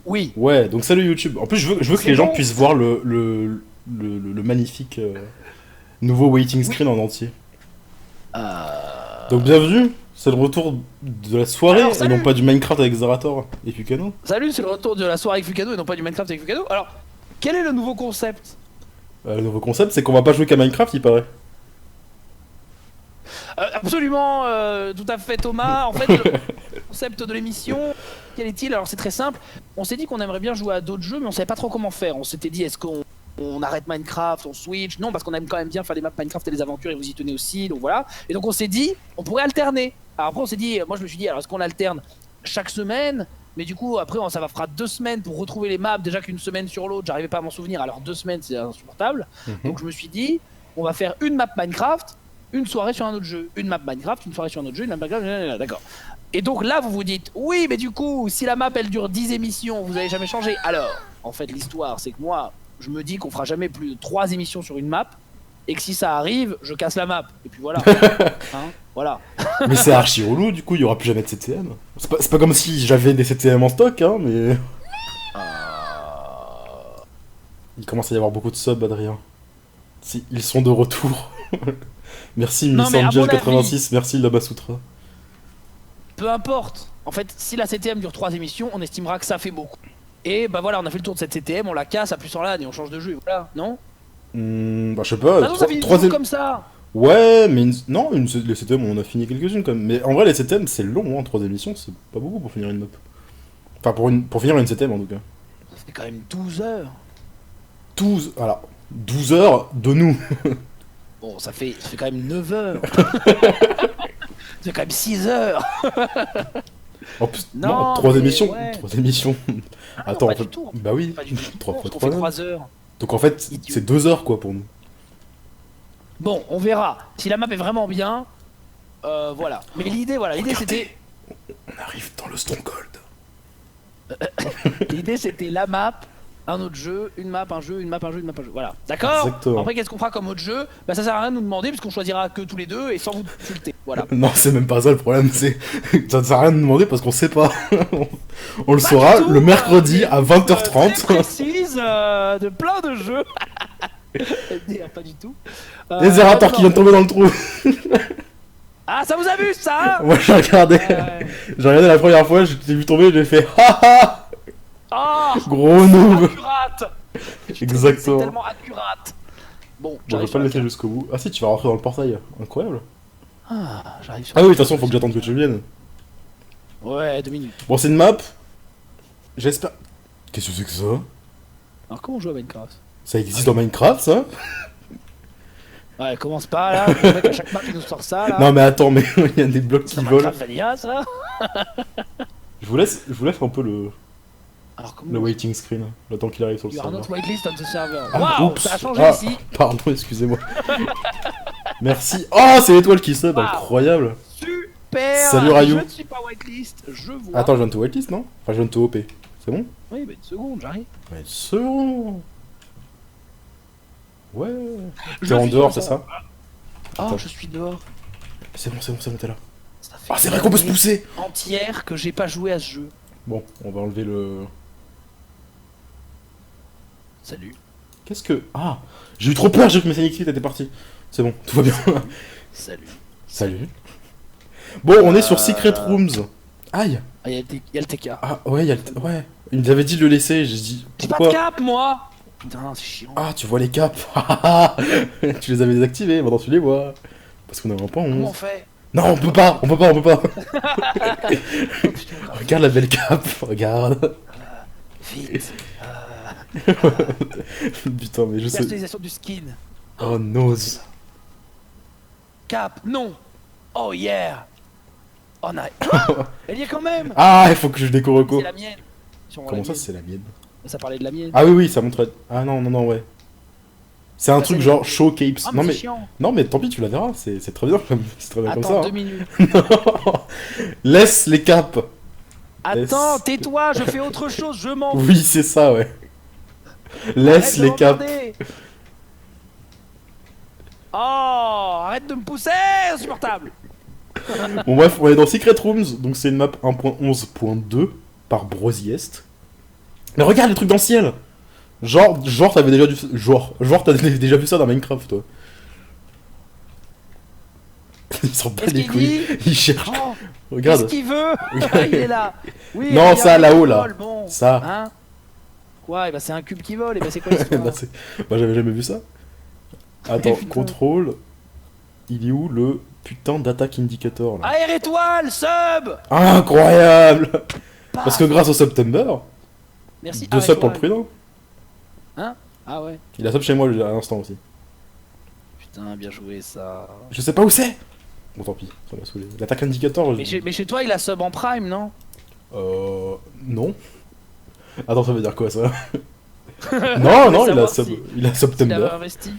Oui. Ouais, donc salut YouTube. En plus, je veux que C'est les gens bon. puissent voir le magnifique nouveau waiting Oui. screen en entier. Donc Euh... bienvenue, c'est le retour de la Alors, soirée et non salut. pas du Minecraft avec Zerator et Fukano. Salut, c'est le retour de la soirée avec Fukado et non pas du Minecraft avec Fukado. Alors, quel est le nouveau concept? Le nouveau concept, c'est qu'on va pas jouer qu'à Minecraft, il paraît. Absolument, tout à fait Thomas. En fait, le concept de l'émission, quel est-il? Alors c'est très simple. On s'est dit qu'on aimerait bien jouer à d'autres jeux, mais on savait pas trop comment faire. On s'était dit, est-ce qu'on arrête Minecraft, on switch? Non, parce qu'on aime quand même bien faire des maps Minecraft et des aventures et vous y tenez aussi, donc voilà. Et donc on s'est dit, on pourrait alterner. Alors après on s'est dit, moi je me suis dit, alors est-ce qu'on alterne chaque semaine? Mais du coup après ça va fera 2 semaines pour retrouver les maps, déjà qu'une semaine sur l'autre, j'arrivais pas à m'en souvenir, alors 2 semaines c'est insupportable. Mhm. Donc je me suis dit, on va faire une map Minecraft, une soirée sur un autre jeu. Une map Minecraft, une soirée sur un autre jeu, une map Minecraft, d'accord. Et donc là, vous vous dites, oui, mais du coup, si la map elle dure 10 émissions, vous avez jamais changé. Alors, en fait, l'histoire, c'est que moi, je me dis qu'on fera jamais plus de 3 émissions sur une map, et que si ça arrive, je casse la map. Et puis voilà. Hein, voilà. Mais c'est archi relou, du coup, il y aura plus jamais de CTM. C'est pas comme si j'avais des CTM en stock, hein, mais. Il commence à y avoir beaucoup de subs, Adrien. Si, ils sont de retour. Merci Non, Miss mais à mon Angel86, merci Labasutra. Peu importe. En fait, si la CTM dure 3 émissions, on estimera que ça fait beaucoup. Et bah voilà, on a fait le tour de cette CTM, on la casse à plus en LAN et on change de jeu. Et voilà, non? Bah je sais pas, Bah non, ça finit toujours troisième. comme ça. Ouais, mais non, les CTM, on en a fini quelques-unes quand même. Mais en vrai, les CTM, c'est long, hein, 3 émissions, c'est pas beaucoup pour finir une map. Enfin, pour finir une CTM en tout cas. Ça fait quand même 12 heures. 12, voilà, 12 heures de nous. Bon, ça fait quand même 9 heures. C'est quand même 6 heures. En plus, non, Non, 3 mais émissions. ouais. 3 émissions. Ah non, Attends, pas en fait. du tout. Bah oui, Pas du tout. 3 Parce fois qu'on 3 fait heures. 3 heures. Donc en fait, Idiot. c'est 2 heures quoi pour nous. Bon, on verra. Si la map est vraiment bien, voilà. Mais l'idée, voilà, Regardez. On arrive dans le Stone Cold. l'idée c'était la map, un autre jeu, une map, un jeu, une map, un jeu, une map, un jeu. Voilà. D'accord. Exactement. Après, qu'est-ce qu'on fera comme autre jeu? Bah, ça sert à rien de nous demander puisqu'on choisira que tous les deux et sans vous consulter. Voilà. Non, c'est même pas ça le problème, c'est. Ça ne sert à rien de demander parce qu'on sait pas. On le Pas saura du tout, le mercredi à très 20h30. précise de plein de jeux. Pas du tout. Les Zerator qui vient de tomber dans le trou. Ah, ça vous amuse ça, hein? Moi j'ai regardé. Ouais. J'ai regardé la première fois, je t'ai vu tomber, j'ai fait haha. Ah, Gros noob. accurate. C'est Exactement. tellement accurate. Bon, Bon, je j'arrive vais pas sur le la laisser jusqu'au bout. Ah si, tu vas rentrer dans le portail. Incroyable. Ah, j'arrive sur Ah oui, de toute façon, faut que j'attende que tu viennes. Ouais, 2 minutes. Bon, c'est une map. J'espère. Qu'est-ce que c'est que ça? Alors, comment on joue à Minecraft? Ça existe dans Minecraft, ça? Ouais, commence pas là. Le mec à chaque map il nous sort ça là. Non, mais attends, mais il y a des blocs C'est qui dans volent. Minecraft Vanilla ça. Je vous laisse un peu Alors, le comment waiting screen, le temps qu'il arrive sur le You are not serveur. whitelist on the server. Ah, Waouh, oups. ça a changé Ah, ici. Pardon, excusez-moi. Merci. Oh, c'est l'étoile qui saute, Wow. incroyable. Super. Salut, Rayou. Je ne suis pas whitelist, je vois. Attends, je viens de te whitelist, non? Enfin, je viens de te OP. C'est bon? Oui, mais une seconde, j'arrive. Ouais, c'est bon. Ouais. Je T'es en suis dehors, dedans. c'est ça? Oh, Attends. je suis dehors. C'est bon, t'es là. Ça fait Ah, c'est vrai qu'on peut se une année pousser. entière que j'ai pas joué à ce jeu. Bon, on va enlever le... Salut. Qu'est-ce que... Ah, j'ai eu trop peur, j'ai cru que mes Sanix était parti. C'est bon, tout va bien. Salut. Salut. Bon, on est sur Secret Rooms. Aïe. Ah, y a le TK. Ah, ouais, ouais. Il nous avait dit de le laisser, j'ai dit... J'ai pas de Pourquoi? cap, moi. Putain, c'est chiant. Ah, tu vois les caps. Tu les avais désactivés, maintenant tu les vois. Parce qu'on a un point Comment on 11. fait? Non, on peut pas. Oh, putain, Regarde la belle cape, regarde. vite. Putain, mais je sais... Personnalisation du skin. Oh, nose. Cap, non. Oh yeah. Oh nice. Ah, elle y est quand même. Ah, il faut que je décore reco. C'est la mienne. Si on voit Comment la ça, mienne. c'est la mienne? Ça parlait de la mienne. Ah oui, ça montre... Ah non, ouais. C'est un Ah, truc c'est genre les- show capes. Ah, Non mais mais... c'est chiant. Non mais tant pis, tu la verras, c'est très bien, c'est très bien comme Attends ça. 2 minutes. Laisse les caps. Attends, tais-toi, je fais autre chose, je m'en fous. Oui, c'est ça, ouais. Laisse Arrête de les caps. regarder. Oh, arrête de me pousser, insupportable. Bon bref, on est dans Secret Rooms, donc c'est une map 1.11.2 par Brosiest. Mais regarde les trucs dans le ciel. Genre t'avais déjà déjà vu ça dans Minecraft, toi. Il s'en bat Qu'est-ce les qu'il couilles. dit? Il cherche. Oh, Regarde. qu'est-ce qu'il veut? Ah, il est là. Oui, Non, regarde, ça, là-haut, il là. vole, bon. Ça. Hein? Quoi? Eh ben, c'est un cube qui vole. Et ben, c'est quoi l'histoire? Bah, bah, j'avais jamais vu ça. Attends, Putain. contrôle. Il est où le putain d'attaque indicator là? Air étoile, sub. Incroyable. Paf. Parce que grâce au September, Merci. 2 Air subs pour le étoile. prudent. Ah ouais. Il a sub chez moi à l'instant aussi. Putain, bien joué ça. Je sais pas où c'est. Bon tant pis, ça m'a saoulé. L'attaque indicator. Mais chez toi, il a sub en prime, non? Non. Attends, ça veut dire quoi ça? Non, non, il a sub. Il a Il avait September. investi.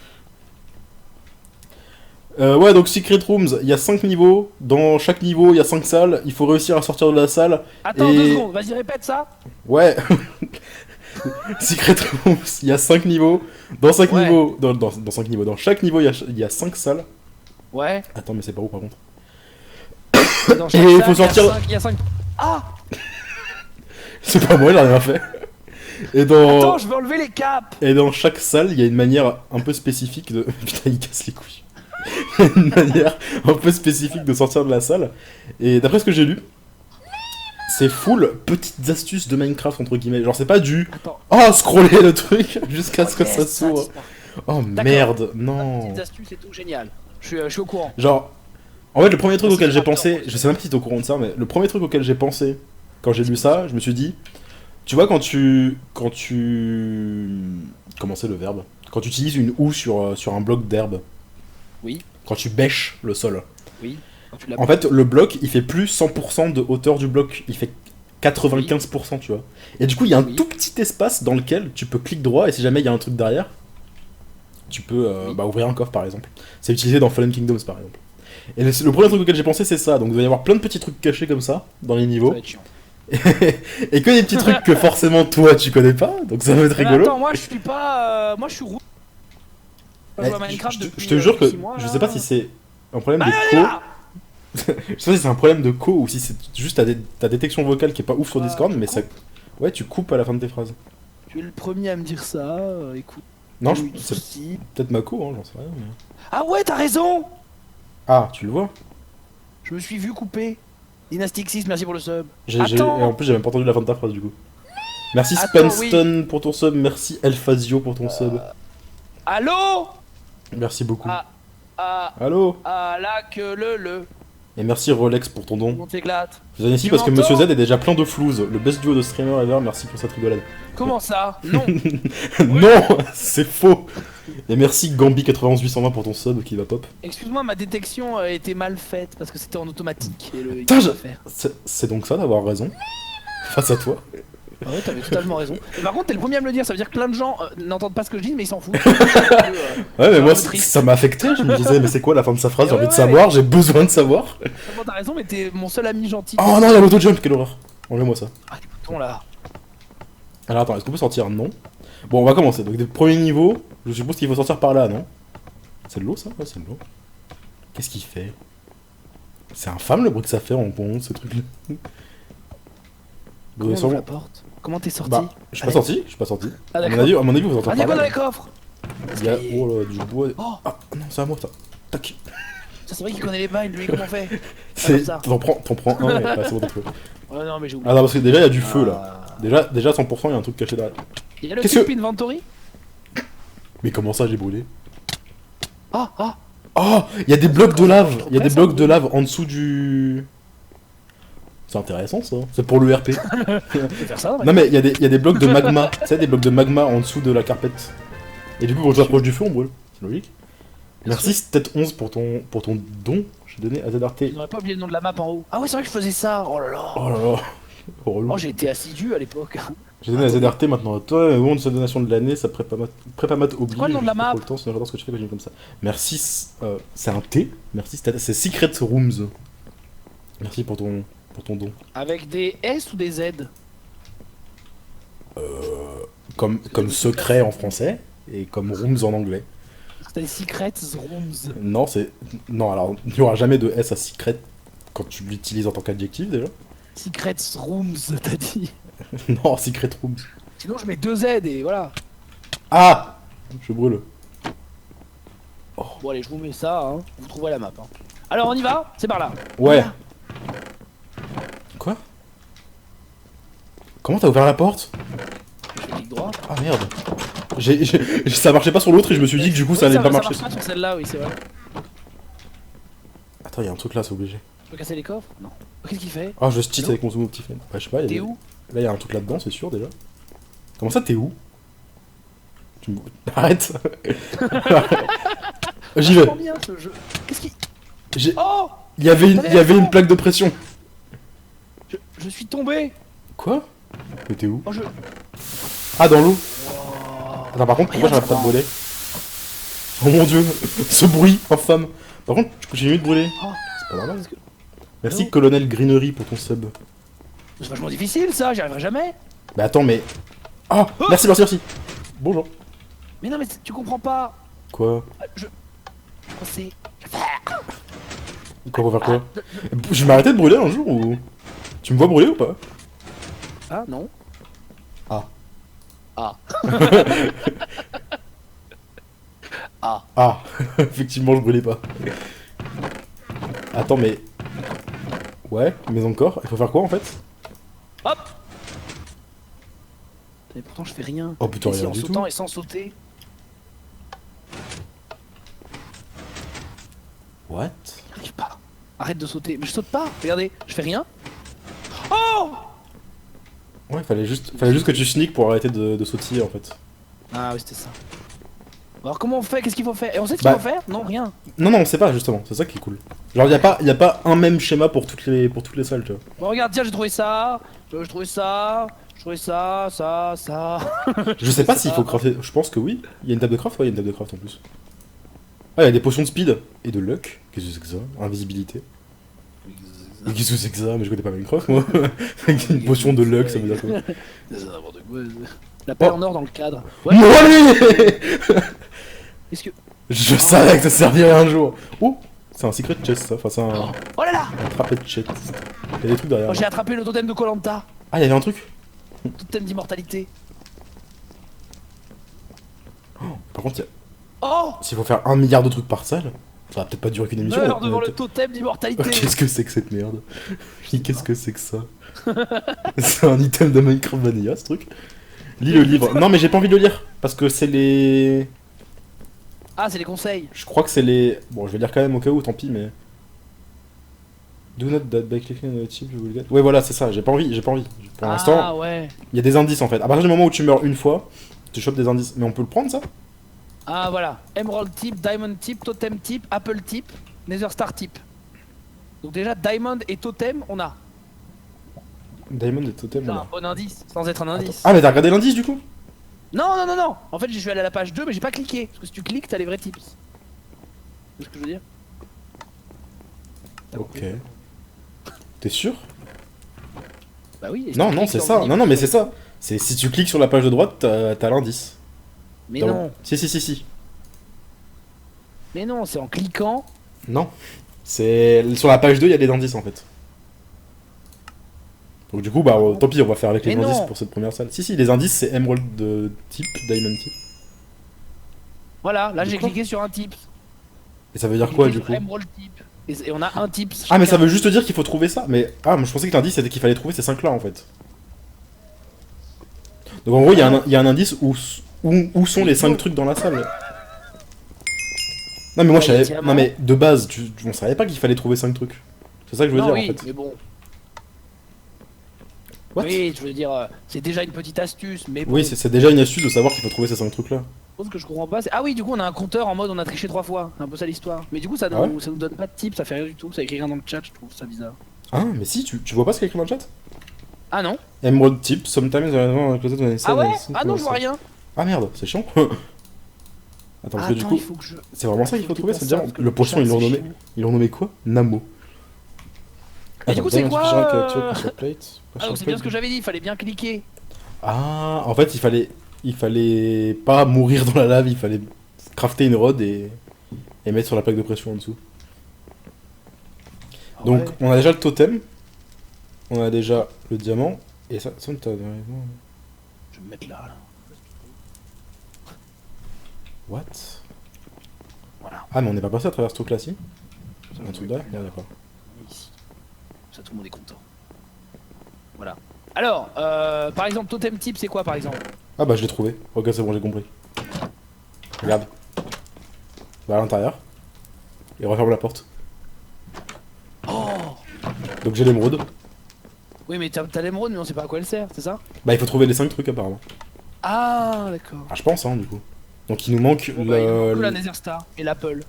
Ouais, donc Secret Rooms, il y a 5 niveaux. Dans chaque niveau, il y a 5 salles. Il faut réussir à sortir de la salle. Attends, Et- 2 secondes. Vas-y, répète ça. Ouais. Secret Rooms, il y a 5 niveaux. Dans 5 Ouais. niveaux. Dans 5 niveaux. Dans chaque niveau, il y a 5 salles. Ouais. Attends, mais c'est pas où par contre? Dans chaque Et il salle, faut sortir- Il y a 5. Ah. C'est pas moi, j'ai rien fait. Et dans... Attends, je veux enlever les caps. Et dans chaque salle, il y a une manière un peu spécifique de... Putain, il casse les couilles. Il y a une manière un peu spécifique de sortir de la salle. Et d'après ce que j'ai lu, c'est full petites astuces de Minecraft, entre guillemets. Genre, c'est pas du... Attends. Oh, scroller le truc jusqu'à ce que Yes, ça s'ouvre. dis-moi. Oh D'accord. merde, non. Petites astuces et tout, génial. Je suis au courant. Genre, en fait, le premier truc C'est auquel j'ai rapide, pensé, en plus. je sais même pas si t'es au courant de ça, mais le premier truc auquel j'ai pensé quand j'ai lu ça, je me suis dit, tu vois, quand tu. Comment c'est le verbe? Quand tu utilises une houe sur un bloc d'herbe, Oui, quand tu bêches le sol. oui. Quand tu l'as- En fait, le bloc, il fait plus 100% de hauteur du bloc, il fait 95%, tu vois. Et du coup, il y a un Oui. tout petit espace dans lequel tu peux cliquer droit, et si jamais il y a un truc derrière, tu peux Oui. ouvrir un coffre par exemple. C'est utilisé dans Fallen Kingdoms par exemple. Et le premier truc auquel j'ai pensé, c'est ça. Donc il doit y avoir plein de petits trucs cachés comme ça dans les Ça niveaux. va être chiant. Et que des petits trucs que forcément toi tu connais pas, donc ça va être Mais rigolo. attends, moi je suis pas. Moi je suis roux. Je joue à Minecraft je depuis, te jure que 6 mois, je là. sais pas si c'est un problème Ah, de co. là Je sais pas si c'est un problème de co ou si c'est juste ta détection vocale qui est pas ouf sur Ah, Discord, tu mais ça. coupes Ouais, tu coupes à la fin de tes phrases. Tu es le premier à me dire ça. Écoute. Non, j'ai eu des c'est soucis. peut-être ma co, hein, j'en sais rien. Mais... Ah ouais, t'as raison. Ah, tu le vois? Je me suis vu couper. Dynastic 6, merci pour le sub. Et Attends. en plus, j'ai même pas entendu la fin de ta phrase du coup. Merci Attends, Spenston pour ton sub, merci Elphasio pour ton sub. Allô. Merci beaucoup. Ah, Allô? là que le. Et merci Rolex pour ton don. On t'éclate. Je vous donne ici Tu parce que m'entends Monsieur Z est déjà plein de flouze. Le best duo de streamer ever, merci pour cette rigolade. Comment ça? Non. Non, c'est faux. Et merci Gambi91820 pour ton sub qui va pop. Excuse-moi, ma détection était mal faite parce que c'était en automatique. Et le... Putain, il faut faire. c'est donc ça d'avoir raison face à toi. Ah ouais, t'avais totalement raison. Et par contre, t'es le premier à me le dire, ça veut dire que plein de gens n'entendent pas ce que je dis, mais ils s'en foutent. Ouais, mais C'est moi un peu triste. ça m'a affecté. Je me disais, mais c'est quoi la fin de sa phrase? J'ai Ouais, envie de ouais, savoir, j'ai besoin de savoir. Franchement, t'as raison, mais t'es mon seul ami gentil. Oh non, il y a l'auto-jump, quelle horreur. Enlevez-moi ça. Ah, des boutons là. Alors attends, est-ce qu'on peut sortir? Non. Bon, on va commencer. Donc, des premiers niveaux, je suppose qu'il faut sortir par là, non? C'est de l'eau ça? Ouais, c'est de l'eau. Qu'est-ce qu'il fait? C'est infâme le bruit que ça fait en pont, ce truc-là. Vous Comment avez on ouvre sûrement- la porte? Comment t'es sorti? Bah, je suis pas Allez. sorti, je suis pas sorti. Ah, À d'accord. mon avis, vous Ah, entendez y'a par quoi dans là. les coffres? Il y a oh là, du bois. Oh, Ah non, c'est à moi ça. Tac. ça c'est vrai qu'il connaît les bails, lui, comment on fait? C'est. ça. T'en prends un et bah, c'est bon, t'as fait. Ouais, non, mais j'ai oublié. Ah non, parce que déjà il y a du feu là. Ah. Déjà 100%, il y a un truc caché derrière. Il y a le Qu'est-ce type que- inventory? Mais comment ça, j'ai brûlé? Ah, Oh, il y a des blocs de lave. Il y a des ça, blocs de oui. lave en dessous du. C'est intéressant ça. C'est pour le RP. on peut faire ça, Non mais il y a des blocs de magma. Tu sais, des blocs de magma en dessous de la carpette. Et du coup, quand tu t'approches du feu, on brûle. C'est logique. Merci Stet11 pour ton don. J'ai donné à ZRT. J'aurais pas oublié le nom de la map en haut. Ah ouais, c'est vrai que je faisais ça. Oh là là. Oh là là. Oh, relou. Oh, j'ai été assidu à l'époque. J'ai donné à ZRT maintenant à toi. Au moment de sa donation de l'année, ça prépamat oblige. quoi le nom de la map? Le temps, sinon j'adore ce que tu fais quand je comme ça. Merci. C'est un T. Merci Stet. C'est Secret Rooms. Merci pour ton don. Avec des S ou des Z? Comme secret en français et comme rooms en anglais. C'est des Secrets Rooms. Non, c'est. Non, alors, il n'y aura jamais de S à secret quand tu l'utilises en tant qu'adjectif déjà. Secrets Rooms, t'as dit. Non, secret rooms. Sinon, je mets 2 Z et voilà. Ah! Je brûle. Bon, allez, je vous mets ça, hein. Vous trouverez la map. Hein. Alors, on y va? C'est par là. Ouais. Voilà. Quoi? Comment t'as ouvert la porte? Je fais clic droit. Ah merde. Ça marchait pas sur l'autre et je me suis dit que du coup ça allait pas marcher. Ça marche pas sur celle-là, oui, c'est vrai. Attends, y'a un truc là, c'est obligé. Je peux casser les coffres? Non. Qu'est-ce qu'il fait? Ah, je cheat Hello avec mon zoom optifine. Bah, je sais pas, T'es où? là y'a un truc là-dedans, c'est sûr déjà. Comment ça, t'es où? Arrête. J'y vais. Bien, ce jeu. Qu'est-ce qui... J'ai- Oh! Il y avait une plaque de pression. Je suis tombé! Quoi? Mais t'es où? Oh, je... Ah, dans l'eau. Attends, par contre, pourquoi Rien, j'arrête pas de ça brûler? Oh mon dieu, ce bruit infâme. Par contre, tu continues de brûler. Oh. C'est pas normal. Parce que- Merci, Non. Colonel Greenery, pour ton sub. C'est vachement difficile, ça, j'y arriverai jamais. Bah attends, mais... Ah, Oh merci, merci, merci. Bonjour. Mais non, mais tu comprends pas. Quoi? Je sais. Quoi, on va faire quoi? Je vais m'arrêter de brûler un jour ou... Tu me vois brûler ou pas? Ah, non. Ah. Ah. Ah. Ah, effectivement, je brûlais pas. Attends, mais... Ouais, mais encore, il faut faire quoi en fait? Hop. Mais pourtant, je fais rien. Oh putain, Ici, rien en du sautant tout. et sans sauter. What? J'arrive pas. Arrête de sauter. Mais je saute pas. Regardez, je fais rien. Oh! Ouais, fallait juste que tu sneak pour arrêter de sautiller en fait. Ah oui, c'était ça. Alors comment on fait? Qu'est-ce qu'il faut faire? Et on sait ce qu'il Bah- faut faire? Non, rien. Non, non, on sait pas justement, c'est ça qui est cool. Genre, y a pas un même schéma pour toutes les salles, tu vois. Bon, regarde, tiens, j'ai trouvé ça. J'ai trouvé ça. J'ai trouvé ça, ça. Je sais pas s'il faut crafter, je pense que oui. Il y a une table de craft, ouais, il y a une table de craft en plus. Ah, il y a des potions de speed et de luck. Qu'est-ce que c'est que ça? Invisibilité. Et qu'est-ce que c'est que ça? Mais je connais pas Minecraft moi. Une potion de luck, ça veut dire quoi? C'est n'importe quoi. La paix Oh. en or dans le cadre. Ouais. Non, allez. Qu'est-ce que. Je savais que ça servirait un jour. Oh, c'est un secret chest ça, enfin c'est un Oh là là! trappé de chest. Il y a des trucs derrière. Oh, j'ai attrapé le totem de Colanta. Ah, il y avait un truc. Totem d'immortalité. Par contre, Oh! s'il faut faire 1 milliard de trucs par salle, ça va peut-être pas durer qu'une émission. Meurs devant le totem Oh, d'immortalité. qu'est-ce que c'est que cette merde? Qu'est-ce que c'est que ça? C'est un item de Minecraft Vanilla ce truc. Lis le livre. Non mais j'ai pas envie de le lire parce que c'est les... Ah, c'est les conseils. Je crois que c'est les... Bon, je vais lire quand même au cas où, tant pis, mais... Do not that by clicking on the chip you will get... Ouais, voilà, c'est ça, j'ai pas envie. Pour l'instant, Ah ouais. il y a des indices en fait. À partir du moment où tu meurs une fois, tu chopes des indices. Mais on peut le prendre ça? Ah voilà. Emerald type, diamond type, totem type, apple type, nether star type. Donc déjà, diamond et totem, on a. Diamond et totem, C'est on un a. bon indice, sans être un indice. Ah, mais t'as regardé l'indice du coup? Non, non, non, non. En fait, je suis allé à la page 2, mais j'ai pas cliqué. Parce que si tu cliques, t'as les vrais tips. C'est ce que je veux dire? T'as Ok. compris? T'es sûr? Bah oui. et si Non, tu non, cliques c'est sur ça. le Non, non, mais livre, c'est ça. C'est si tu cliques sur la page de droite, t'as l'indice. Mais Dans- non. Si. Mais non, c'est en cliquant. Non. C'est... Sur la page 2, il y a des indices en fait. Donc du coup, bah tant pis, on va faire avec les Mais indices non. pour cette première salle. Si, les indices, c'est Emerald de type, Diamond type. Voilà, là De j'ai quoi cliqué sur un tips. Et ça veut dire J'ai quoi cliqué du sur coup? Emerald type. Et on a un tips. Ah, mais ça chacun. veut juste dire qu'il faut trouver ça. Mais ah, moi je pensais que l'indice c'était qu'il fallait trouver ces 5 là en fait. Donc en gros, il y a un indice où sont les 5 trucs dans la salle. Non, mais moi Ouais, je il y a savais. diamant. Non, mais de base, on savait pas qu'il fallait trouver 5 trucs. C'est ça que je veux Non, dire oui, en fait. mais bon. What? Oui, je veux dire, c'est déjà une petite astuce, mais bon. Oui, c'est déjà une astuce de savoir qu'il faut trouver ces 5 trucs là. Ce que je comprends pas, c'est. Ah oui, du coup, on a un compteur en mode on a triché 3 fois. C'est un peu ça l'histoire. Mais du coup, ça Ah ouais nous donne pas de tips, ça fait rien du tout. Ça écrit rien dans le chat, je trouve ça bizarre. Ah, mais si, tu vois pas ce qu'il y a écrit dans le chat? Ah non? Emerald type, sometimes Ah ouais? Ah non, je vois rien. Ah merde, c'est chiant. Attends, parce que du Attends, coup, il faut que je. c'est vraiment ça qu'il faut trouver, Faut c'est que dire parce que le poisson, chat, ils l'ont c'est nommé. chiant. Ils l'ont nommé quoi? Namo. Et du coup, c'est quoi, Ah, donc c'est bien ce que j'ai. j'avais dit, il fallait bien cliquer. Ah, en fait, il fallait pas mourir dans la lave, il fallait crafter une rod et mettre sur la plaque de pression en dessous. Donc, Ouais. on a déjà le totem, on a déjà le diamant, et ça t'as... Je vais me mettre là. What? Voilà. Ah, mais on n'est pas passé à travers ce truc là, si? Ça, Un truc là? Ouais, d'accord. Ici. Ça, tout le monde est content. Voilà. Alors, par exemple, totem type, c'est quoi par exemple? Ah, bah je l'ai trouvé. Ok, c'est bon, j'ai compris. Regarde. Va à l'intérieur. Et referme la porte. Oh! Donc j'ai l'émeraude. Oui, mais t'as l'émeraude, mais on sait pas à quoi elle sert, c'est ça? Bah, il faut trouver les 5 trucs apparemment. Ah, d'accord. Ah, je pense, hein, du coup. Donc il nous manque Bon, bah, il nous manque que la le. Nether Star et l'Apple.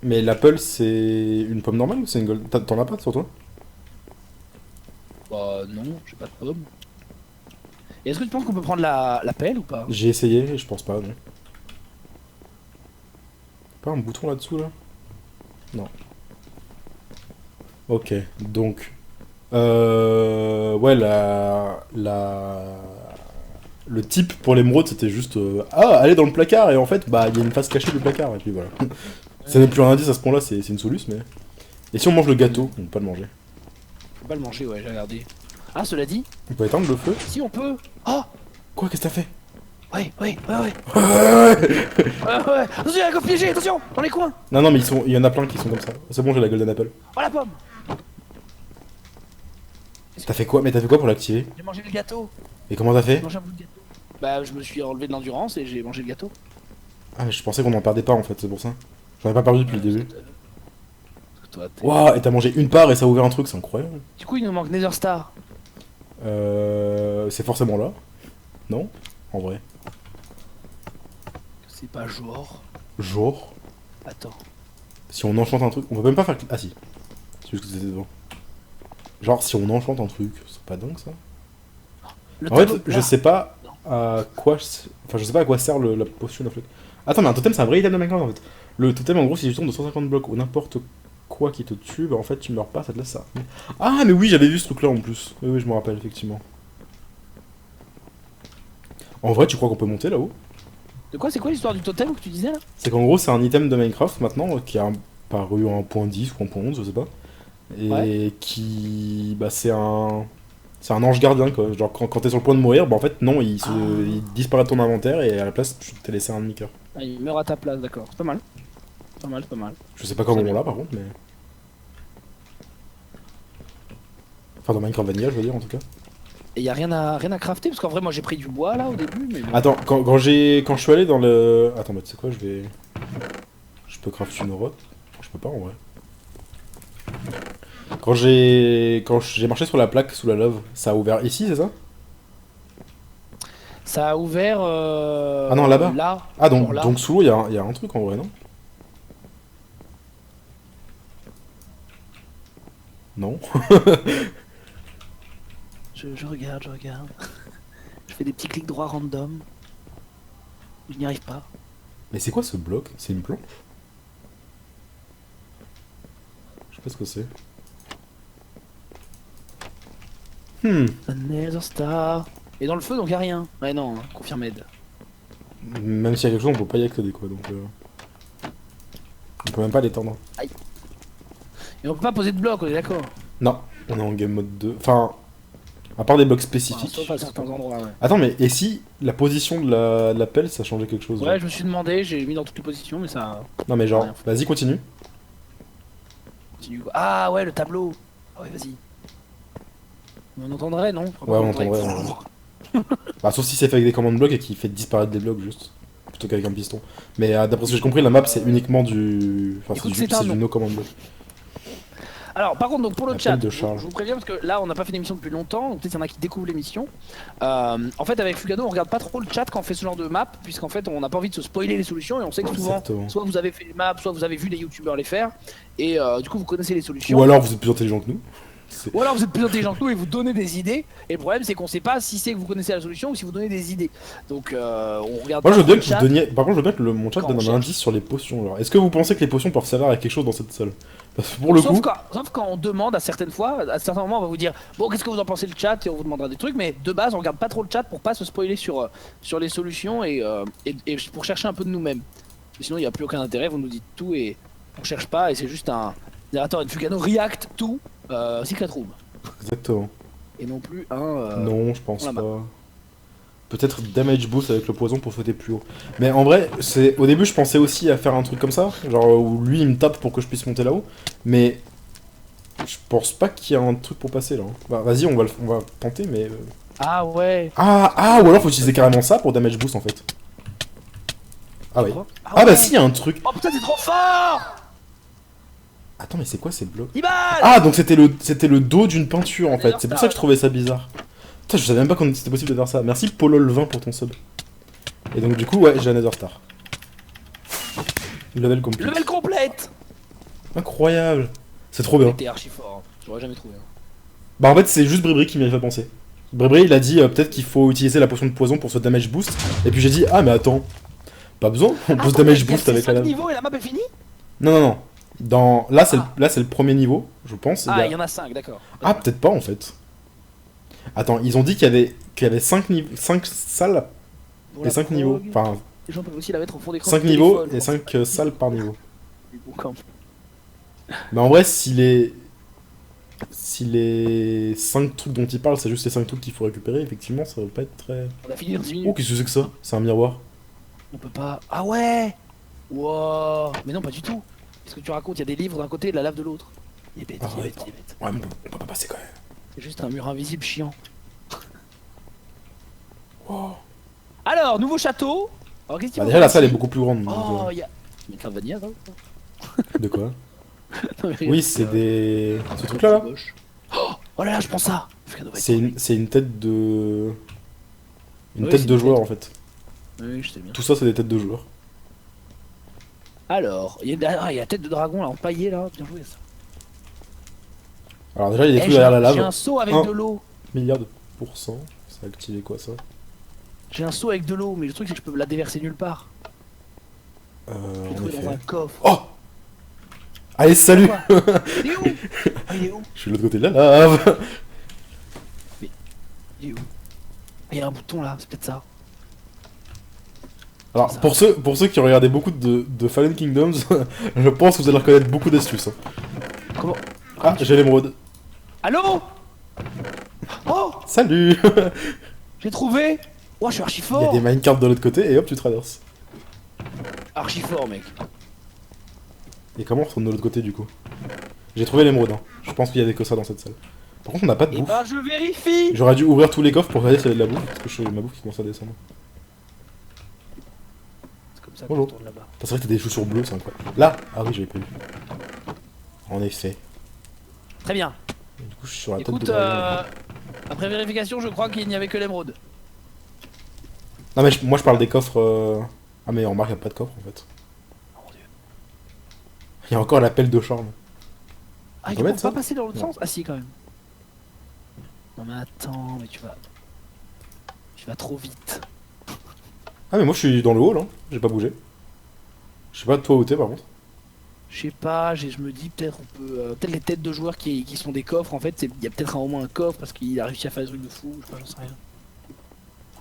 Mais l'apple, c'est une pomme normale ou c'est une gold? T'en as pas sur toi? Bah, non, j'ai pas de pomme. Et est-ce que tu penses qu'on peut prendre la pelle ou pas? J'ai essayé et je pense pas, non. Pas un bouton là-dessous là? Non. Ok, donc. Ouais, le type pour l'émeraude c'était juste. Ah, allez dans le placard, et en fait, bah, il y a une face cachée du placard, et puis voilà. Ça n'est plus un indice à ce point-là, c'est une soluce, mais. Et si on mange le gâteau? On peut pas le manger. Faut pas le manger, ouais, j'ai regardé. Ah, cela dit, On peut éteindre le feu? si on peut. Oh! Quoi, qu'est-ce que t'as fait? Ouais. Ouais. Attention, il y a un coffre piégé, attention! Dans les coins! Non, non, mais il y en a plein qui sont comme ça. C'est bon, j'ai la golden apple. Oh la pomme! T'as fait quoi? Mais t'as fait quoi pour l'activer? J'ai mangé le gâteau. Et comment t'as fait? J'ai mangé un bout de gâteau. Bah, je me suis enlevé de l'endurance et j'ai mangé le gâteau. Ah, mais je pensais qu'on en perdait pas en fait, c'est pour ça. J'en ai pas perdu depuis le début. Parce que toi, Waouh, et t'as mangé une part et ça a ouvert un truc, c'est incroyable. Du coup, il nous manque Nether Star. C'est forcément là. Non? En vrai. C'est pas genre. Genre, Attends. si on enchante un truc, on peut même pas faire. Ah si, c'est juste que c'était devant. Genre, si on enchante un truc, c'est pas dingue ça? Le En fait, tableau je plat. sais pas à quoi. Enfin, je sais pas à quoi sert la potion de la flotte. Attends, mais un totem c'est un vrai item de Minecraft en fait. Le totem en gros, si tu tombes de 150 blocs ou n'importe quoi qui te tue, bah en fait tu meurs pas, ça te laisse ça. Ah, mais oui, j'avais vu ce truc là en plus. Oui, oui, je me rappelle effectivement. En vrai, tu crois qu'on peut monter là-haut? De quoi? C'est quoi l'histoire du totem que tu disais là? C'est qu'en gros, c'est un item de Minecraft maintenant qui a paru en 1.10 ou en 1.11, je sais pas. Et Ouais. qui. Bah, c'est un. C'est un ange gardien quoi. Genre, quand t'es sur le point de mourir, bah en fait, non, Ah. il disparaît de ton inventaire et à la place, tu t'es laissé un demi-cœur. Ah, il meurt à ta place, d'accord. C'est pas mal. C'est pas mal, c'est pas mal. Je sais pas comment C'est on l'a par contre, mais. Enfin, dans Minecraft Vanilla, je veux dire en tout cas. Et y a rien à crafter parce qu'en vrai, moi j'ai pris du bois là au début, mais bon. Attends, quand je suis allé dans le. Attends, bah tu sais quoi, je vais. Je peux craft une rotte? Je peux pas en vrai. Quand j'ai marché sur la plaque sous la lave, ça a ouvert ici, c'est ça? Ça a ouvert. Ah non, là-bas. Là. Ah, genre là. donc sous l'eau, il y a un truc en vrai, non? Non? Je regarde, je regarde. Je fais des petits clics droits random. Je n'y arrive pas. Mais c'est quoi ce bloc? C'est une planche? Je sais pas ce que c'est. The Nether Star. Et dans le feu, donc y a rien. Ouais, non, hein, confirmed. Même s'il y a quelque chose, on peut pas y accéder quoi, donc. On peut même pas l'étendre. Et on peut pas poser de blocs, on est d'accord. Non, on est en game mode 2. Enfin, à part des blocs Enfin, spécifiques. sauf à certains endroits, ouais. Attends, mais et si la position de la pelle ça changeait quelque chose? Ouais, genre je me suis demandé, j'ai mis dans toutes les positions, mais ça Non, mais genre, rien. vas-y, continue. continue. Ah ouais, le tableau. Ah ouais, vas-y. On entendrait, non? Ouais, on entendrait. Bah, sauf si c'est fait avec des commandes blocs et qu'il fait disparaître des blocs juste. Plutôt qu'avec un piston. Mais d'après ce que j'ai compris, la map c'est uniquement du. Enfin, Écoute, c'est c'est un du nom. no command block. Alors, par contre, donc pour le Appel chat, de je charge. vous préviens parce que là, on n'a pas fait d'émission depuis longtemps, donc peut-être il y en a qui découvrent l'émission. En fait, avec Fugado, on regarde pas trop le chat quand on fait ce genre de map, puisqu'en fait, on n'a pas envie de se spoiler les solutions et on sait que souvent, Exactement. soit vous avez fait les maps, soit vous avez vu les youtubeurs les faire, et du coup, vous connaissez les solutions. Ou alors vous êtes plus intelligent que nous. Ou alors vous êtes plus intelligent que nous et vous donnez des idées. Et le problème, c'est qu'on sait pas si c'est que vous connaissez la solution ou si vous donnez des idées. Donc, on regarde Moi pas je veux trop bien le que vous chat. donniez. Par contre, je veux bien que mon chat Quand donne on un cherche. indice sur les potions. Genre. Est-ce que vous pensez que les potions peuvent servir à quelque chose dans cette salle? Parce que pour le coup. Sauf quand on demande à certaines fois, à certains moments, on va vous dire bon, qu'est-ce que vous en pensez le chat et on vous demandera des trucs, mais de base, on regarde pas trop le chat pour pas se spoiler sur les solutions et pour chercher un peu de nous-mêmes. Sinon, il n'y a plus aucun intérêt. Vous nous dites tout et on cherche pas et c'est juste un. Attends, une Fugano react tout Secret Room Exactement. et non plus un. Non, je pense on la pas. Peut-être damage boost avec le poison pour sauter plus haut. Mais en vrai, au début je pensais aussi à faire un truc comme ça, genre où lui il me tape pour que je puisse monter là-haut, mais je pense pas qu'il y a un truc pour passer là. Hein. Bah vas-y, on va tenter, mais... Ah ouais. Ah, ou alors faut utiliser carrément ça pour damage boost en fait. Ah ouais. Ah bah ouais. si, il y a un truc. Oh putain, t'es trop fort. Attends, mais c'est quoi ces blocs? 10 balles. Ah, donc c'était le dos d'une peinture en fait, D'ailleurs, c'est pour ça que je trouvais ça bizarre. Putain, je savais même pas quand c'était possible de faire ça. Merci Polol20 pour ton sub. Et donc du coup, ouais, j'ai un Nether Star. Level complete. Level complète. Incroyable. C'est trop bien. T'es archi fort, hein. J'aurais jamais trouvé. Hein. Bah en fait, c'est juste Bribri qui m'y a fait penser. Bribri, il a dit peut-être qu'il faut utiliser la potion de poison pour ce damage boost. Et puis j'ai dit, ah mais attends, pas besoin, on peut se damage boost avec la lave. Niveau et la map est finie. Non. Là, c'est le premier niveau, je pense. Ah, il y en a 5, d'accord. Ah, peut-être pas en fait. Attends, ils ont dit qu'il y avait 5 salles et 5 niveaux. Enfin, les gens peuvent aussi la mettre au fond d'écran. 5 niveaux et 5 salles par niveau. Bon, mais en vrai, si les 5 trucs dont il parle, c'est juste les 5 trucs qu'il faut récupérer, effectivement, ça va pas être très... On a fini dans 10 minutes. Oh, qu'est-ce que c'est que ça? C'est un miroir. On peut pas... Ah ouais. Wow. Mais non, pas du tout. Qu'est-ce que tu racontes? Il y a des livres d'un côté et de la lave de l'autre. Il est bête, il est bête, il est bête. Ouais, mais on peut pas passer quand même. C'est juste un mur invisible chiant. Wow. Alors, nouveau château. Alors, qu'est-ce qu'il Déjà, la salle est beaucoup plus grande. Oh, Donc, il y a... Mais t'as vanilla, non? De quoi? Non, mais regarde, Oui, c'est des... Ce truc-là, là oh là là, je prends ça. C'est une tête de... Une Oui, tête c'est de une joueur, tête. en fait. Oui, je sais bien. Tout ça, c'est des têtes de joueurs. Alors, il y a la tête de dragon là, empaillée là. Bien joué ça. Alors déjà, il y a des Eh, trucs derrière la j'ai un lave. seau avec Un. de l'eau. Milliards de pourcents. Ça a activé quoi, ça? J'ai un seau avec de l'eau, mais le truc c'est que je peux la déverser nulle part. Je l'ai En trouvé dans effet. un coffre. Oh! Allez, salut! Quoi Il est où? Ah, il est où? Je suis de l'autre côté de la lave! Il est où? Ah, il y a un bouton là, c'est peut-être ça. Alors, Ça. pour ceux qui ont regardé beaucoup de Fallen Kingdoms, je pense que vous allez reconnaître beaucoup d'astuces. Hein. Comment? Ah, j'ai l'émeraude. Allô? Oh! Salut! J'ai trouvé! Oh, je suis archi Il y a fort! des minecarts de l'autre côté et hop, tu traverses. Archi fort, mec. Et comment on retourne de l'autre côté du coup? J'ai trouvé l'émeraude. Hein. Je pense qu'il y avait que ça dans cette salle. Par contre, on n'a pas de Et bouffe. bah, je vérifie! J'aurais dû ouvrir tous les coffres pour regarder s'il y avait de la bouffe, parce que j'ai ma bouffe qui commence à descendre. C'est comme ça qu'on Bonjour. retourne là-bas. C'est vrai que t'as des chaussures bleues, c'est incroyable. Là! Ah oui, j'avais pas vu. En effet. Très bien. Et du coup, je suis sur la tête Écoute, de dragon. après vérification, je crois qu'il n'y avait que l'émeraude. Non mais moi je parle des coffres... Ah mais on remarque qu'il n'y a pas de coffre en fait. Oh mon dieu. Il y a encore la pelle de charme. Ah, On il peut ne mettre pas ça passer dans l'autre Non. sens? Ah si, quand même. Non mais attends, mais tu vas... Tu vas trop vite. Ah mais moi je suis dans le haut là, j'ai pas bougé. Je sais pas toi où t'es par contre. Je sais pas, je me dis peut-être on peut... peut-être les têtes de joueurs qui sont des coffres, en fait, il y a peut-être au moins un coffre parce qu'il a réussi à faire des trucs de fou, je sais pas, j'en sais rien.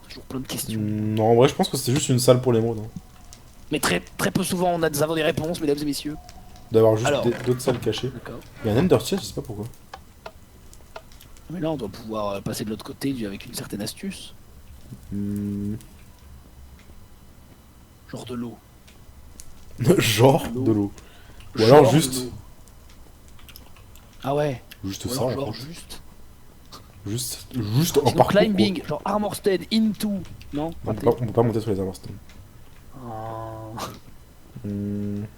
Toujours plein de questions. Non en vrai je pense que c'était juste une salle pour l'émeraude. Hein. Mais très peu souvent on a des avons des réponses, mesdames et messieurs. D'avoir juste Alors. d'autres salles cachées. D'accord. Il y a un Ender Chest, je sais pas pourquoi. Mais là on doit pouvoir passer de l'autre côté avec une certaine astuce. Hmm. Genre de l'eau. Genre L'eau. de l'eau. Ou Genre alors de juste... l'eau. Ah ouais. Juste Ou ça alors en genre fait. Juste en Sinon, parcours. climbing, genre Armorsted into. Non, On peut pas monter sur les Armorston. Ah.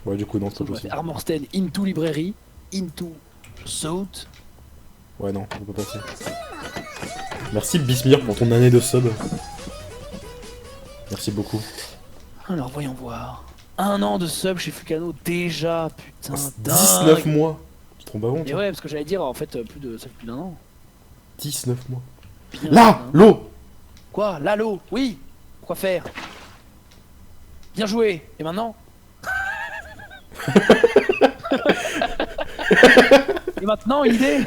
Ouais du coup non c'est On pas va possible. faire Armorsted into librairie, into saut. Ouais non, on peut pas passer. Merci Bismir pour ton année de sub. Merci beaucoup. Alors voyons voir. 1 an de sub chez Fukano déjà, putain. 19 dingue. mois. Tu te trompes avant Et toi? ouais, parce que j'allais dire en fait ça fait plus d'un an. 19 mois. Bien, Là hein. l'eau. Quoi? Là l'eau? Oui. Quoi faire? Bien joué. Et maintenant? Et maintenant une idée?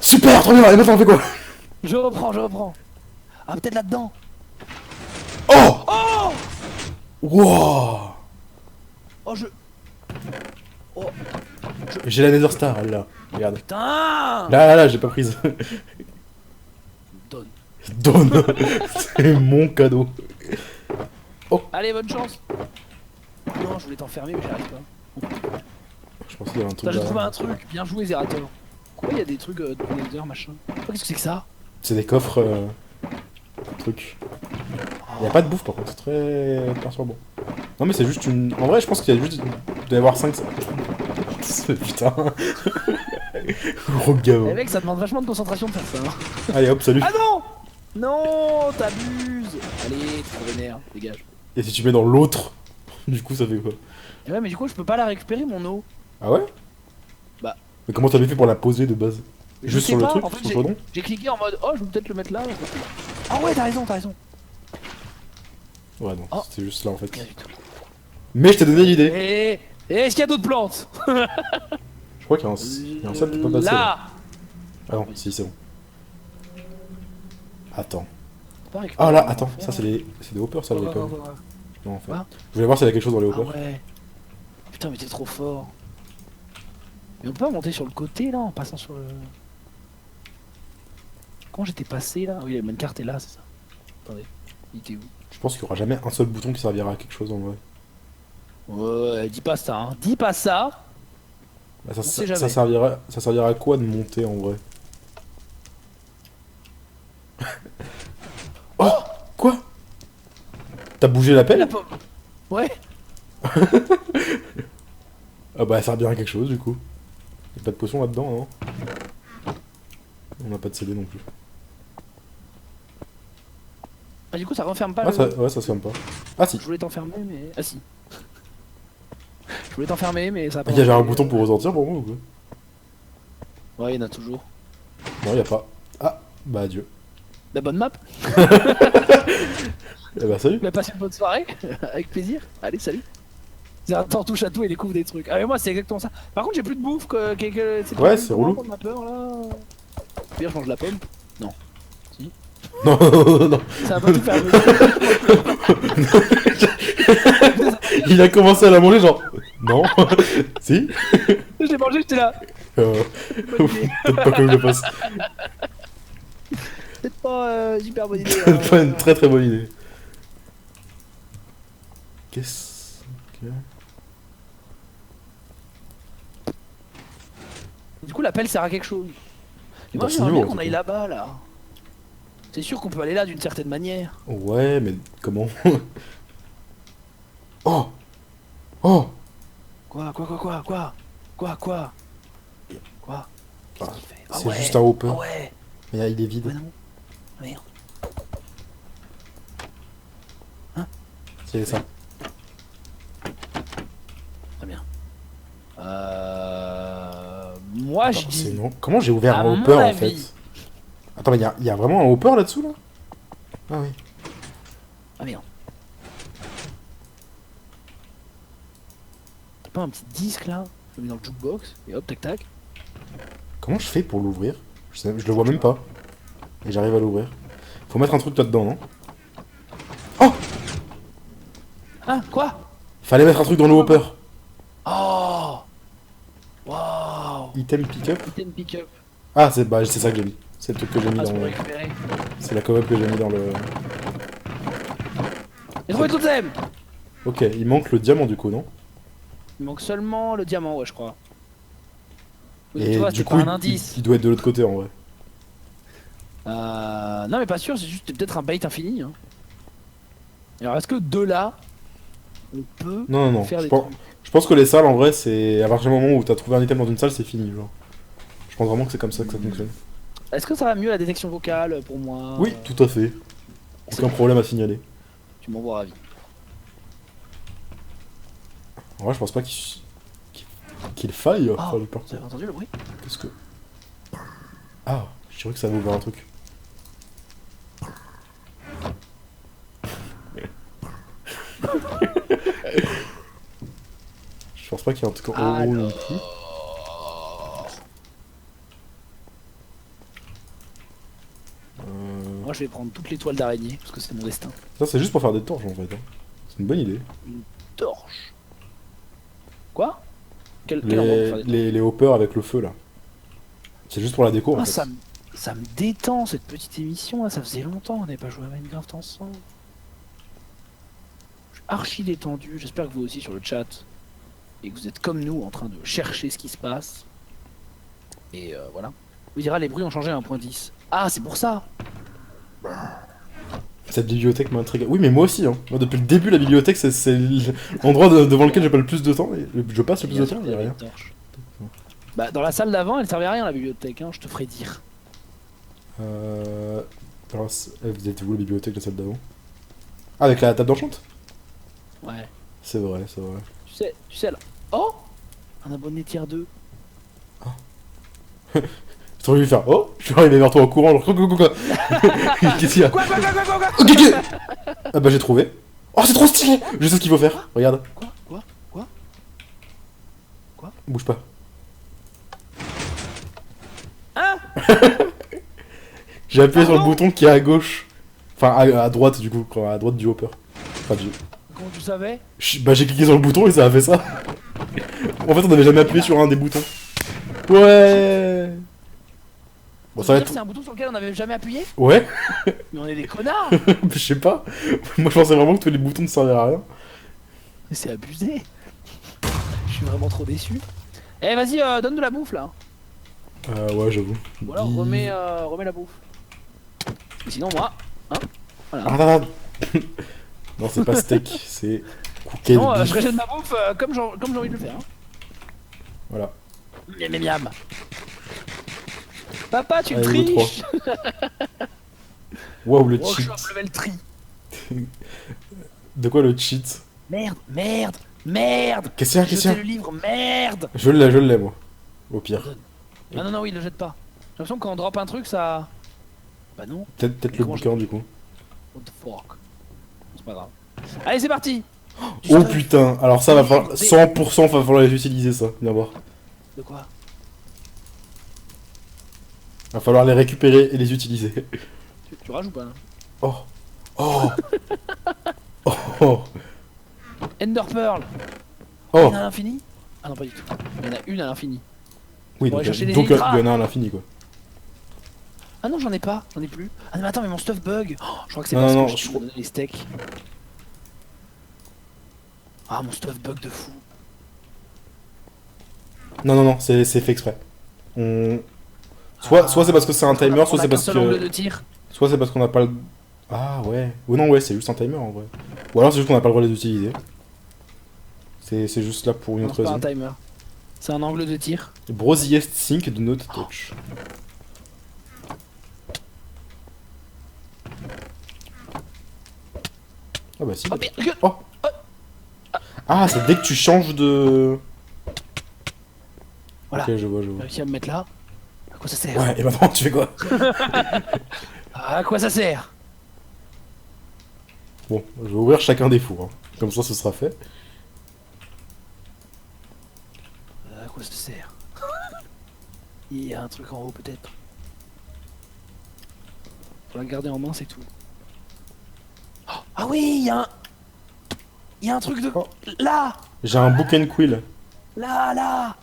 Super, trop bien, et maintenant on fait quoi? Je reprends. Ah peut-être là-dedans. Oh. Oh! Wow. Oh je... Oh J'ai la Nether Star, là. Regarde. putain! Là, j'ai pas prise. Donne. Donne. C'est mon cadeau. Allez, bonne chance. Non, je voulais t'enfermer, mais j'y arrive pas. Je pensais qu'il y avait un truc Putain, j'ai là. trouvé un truc. Bien joué, Zerator. Pourquoi il y a des trucs de Nether, machin? Qu'est-ce que c'est que ça? C'est des coffres. Trucs. Il y a pas de bouffe par contre, c'est très perturbant. Non mais c'est juste une. En vrai, je pense qu'il y a juste. Il doit y avoir 5. Putain. Gros Eh gamin. mec, ça demande vachement de concentration de faire ça. Hein. Allez hop, salut. Ah non! Non, t'abuses. Allez, trop vénère, dégage. Et si tu mets dans l'autre, du coup ça fait quoi? Et ouais, mais du coup, je peux pas la récupérer, mon eau. Ah ouais? Bah. Mais comment t'avais fait pour la poser de base? Je Juste sais sur le pas, truc, en fait, sur le chaudron? j'ai cliqué en mode, oh, je vais peut-être le mettre là. Ah ouais, t'as raison, t'as raison. Ouais, non, Oh. c'était juste là en fait. Bien, putain. Mais je t'ai donné l'idée. Et est-ce qu'il y a d'autres plantes? Je crois qu'il y a un seul qui peut passer. Là. Ah non, si, c'est bon. Attends. Faut pas récupérer Ah là, mon attends, enfer. ça c'est des hoppers ça, Ouais, les ouais, quand ouais, même. ouais. Non, en fait. Quoi? Je voulais voir s'il y a quelque chose dans les Ah hoppers. ouais. Putain, mais t'es trop fort. Mais on peut pas monter sur le côté là en passant sur le. Comment j'étais passé là? Oui, la bonne carte est là, c'est ça. Attendez, il était où? Je pense qu'il y aura jamais un seul bouton qui servira à quelque chose en vrai. Ouais, dis pas ça, hein. Dis pas ça. Bah, On sait jamais. ça servira à quoi de monter en vrai? Oh! Quoi? T'as bougé la La pelle? pomme. Ouais. Ah bah elle sert bien à quelque chose du coup. Y'a pas de potion là-dedans, non? On n'a pas de CD non plus. Ah, du coup, ça referme pas Ah le. ça, ouais, ça se ferme pas. Ah si! Je voulais t'enfermer, mais. Ah si. Je voulais t'enfermer, mais ça a pas. Il y avait un marché. bouton pour ressortir pour moi ou quoi? Ouais, il y en a toujours. Non, y a pas. Ah, bah adieu. La bonne map. Eh bah salut! Mais passez une bonne soirée. Avec plaisir. Allez, salut. Zerator touche à tout et découvre des trucs. Ah, mais moi, c'est exactement ça. Par contre, j'ai plus de bouffe que. Ouais, c'est relou. On a peur là. Pire, je mange la pomme. Non, non, non. Ça va pas tout faire. Il a commencé à la manger genre. Non. Si. Je l'ai mangé, j'étais là. Peut-être pas que je le fasse. Peut-être pas super bonne idée. Peut-être pas une très très bonne idée. Qu'est-ce que. Du coup, l'appel sert à quelque chose. Et moi, Bah, j'aimerais sinon, bien en qu'on tout aille cas. là-bas là. C'est sûr qu'on peut aller là d'une certaine manière. Ouais, mais comment? Oh! Oh! Quoi? Quoi? Ah, Qu'est-ce qu'il fait? Ah c'est ouais. juste un hopper. Ah ouais. Mais là, il est vide. Ouais, non. Ah, merde. C'est ça. Très bien. Moi, je Attends, dis. non. Comment j'ai ouvert À un mon hopper en avis. fait? Attends, mais y a vraiment un hopper là-dessous là? Ah oui. Ah merde. T'as pas un petit disque là? Je le mets dans le jukebox et hop, tac tac. Comment je fais pour l'ouvrir? Je le vois même pas. Et j'arrive à l'ouvrir. Faut mettre un truc là-dedans, non? Oh! Ah, quoi? Fallait mettre un truc dans le hopper. Oh! Waouh! Item pick-up. Item pick-up. Ah, c'est ça que j'ai mis. C'est le truc que j'ai mis Ah, dans c'est pour le... récupérer. C'est la coop que j'ai mis dans le... J'ai trouvé tout le Ok, il manque le diamant du coup, non? Il manque seulement le diamant, ouais, je crois. Oui, Et tu vois, du c'est coup, pas un indice. il doit être de l'autre côté en vrai. Non, mais pas sûr, c'est juste peut-être un bait infini. Hein. Alors, est-ce que de là, on peut Non, non, non. faire des Je pense que les salles en vrai, c'est à partir du moment où t'as trouvé un item dans une salle, c'est fini, genre. Je pense vraiment que c'est comme ça que ça fonctionne. Est-ce que ça va mieux la détection vocale pour moi? Oui, tout à fait. Aucun problème à signaler. Tu m'envoies ravi. En vrai, je pense pas qu'il faille Ah, faire du vous parcours. avez entendu le bruit? Qu'est-ce que... Ah, je dirais que ça va ouvrir un truc. Je pense pas qu'il y ait un truc en haut non plus. Moi, je vais prendre toutes les toiles d'araignée parce que c'est mon destin. Ça, c'est juste pour faire des torches en fait. Hein. C'est une bonne idée. Torche. Quoi? Quel endroit pour faire des torches? Les hoppers avec le feu là. C'est juste pour la déco en Ah, fait. ça, Ça me détend cette petite émission là, ça faisait longtemps qu'on n'avait pas joué à Minecraft ensemble. Je suis archi détendu, j'espère que vous aussi sur le chat. Et que vous êtes comme nous en train de chercher ce qui se passe. Et voilà. Vous dira les bruits ont changé à 1.10. Ah c'est pour ça. Cette bibliothèque m'intrigue. Oui mais moi aussi hein. Moi, depuis le début la bibliothèque c'est l'endroit devant lequel j'ai pas le plus de temps. Et je passe le plus de temps, il y a rien. Bah dans la salle d'avant elle servait à rien la bibliothèque, hein, je te ferai dire. Alors, vous êtes où la bibliothèque, la salle d'avant? Ah, avec la table d'enchante? Ouais. C'est vrai, c'est vrai. Tu sais là. Oh, un abonné tier 2. J'ai trop envie de faire. Oh, je suis arrivé vers toi en courant, genre quoi. Qu'est-ce qu'il y a? Quoi Ok. Ah bah j'ai trouvé. Oh, c'est trop stylé. Je sais ce qu'il faut faire. Regarde. Quoi Bouge pas. Hein? J'ai appuyé sur le Pardon bouton qui est à gauche. Enfin, à droite du coup, à droite du hopper. Enfin, Comment tu savais? Bah j'ai cliqué sur le bouton et ça a fait ça. En fait, on avait jamais appuyé sur un des boutons. Ouais. Bon, ça va être. C'est un bouton sur lequel on n'avait jamais appuyé? Ouais. Mais on est des connards. Je sais pas. Moi, je pensais vraiment que tous les boutons ne servaient à rien. Mais c'est abusé. Je suis vraiment trop déçu. Eh vas-y, donne de la bouffe là. Ouais, j'avoue. Ou alors remets la bouffe. Et sinon moi, hein, voilà. Ah, non, c'est pas steak, c'est cookie. Non, je rejette ma bouffe comme j'ai envie de le faire. Hein. Voilà. Miam miam. Papa, tu Allez, triches. Waouh, le cheat. Workshop level 3. De quoi le cheat? Merde. Qu'est-ce qu'il y a? Le livre, merde. Je l'ai, moi. Au pire. Ah non, il le jette pas. J'ai l'impression que quand on drop un truc, ça... Bah non. Peut-être le bouquin, du coup. What the fuck. C'est pas grave. Allez, c'est parti. Oh putain, alors ça va falloir... 100% va falloir les utiliser, ça. Viens voir. De quoi? Va falloir les récupérer et les utiliser. Tu rages ou pas là? Oh. Ender Pearl. Oh. Il y en a à l'infini? Ah non, pas du tout. Il y en a une à l'infini. Oui, On va donc chercher des il y élytres. en a à l'infini, quoi. Ah non, j'en ai plus. Ah mais attends, mais mon stuff bug. Oh, je crois que c'est Non, parce non, que je je crois- donné les steaks. Ah, mon stuff bug de fou. Non, c'est fait exprès. Soit c'est parce que c'est un timer, soit c'est parce seul angle de que... tir. Soit c'est parce qu'on n'a pas le... Ah ouais. Ou non, ouais, c'est juste un timer, en vrai. Ou alors c'est juste qu'on n'a pas le droit de les utiliser. C'est juste là pour une Non, autre c'est pas un raison. timer. C'est un angle de tir. Brosiest sync do not touch. Ah bah si. Oh merde, Oh. Ah, c'est dès que tu changes de... Voilà. Ok, je vois. J'ai réussi à me mettre là. À quoi ça sert? Ouais, et maintenant tu fais quoi? À quoi ça sert? Bon, je vais ouvrir chacun des fours. Hein. Comme ça, ce sera fait. À quoi ça sert? Il y a un truc en haut peut-être. Faut la garder en main, c'est tout. Oh, ah oui, il y a un truc de... Oh. Là. J'ai un book and quill. Là.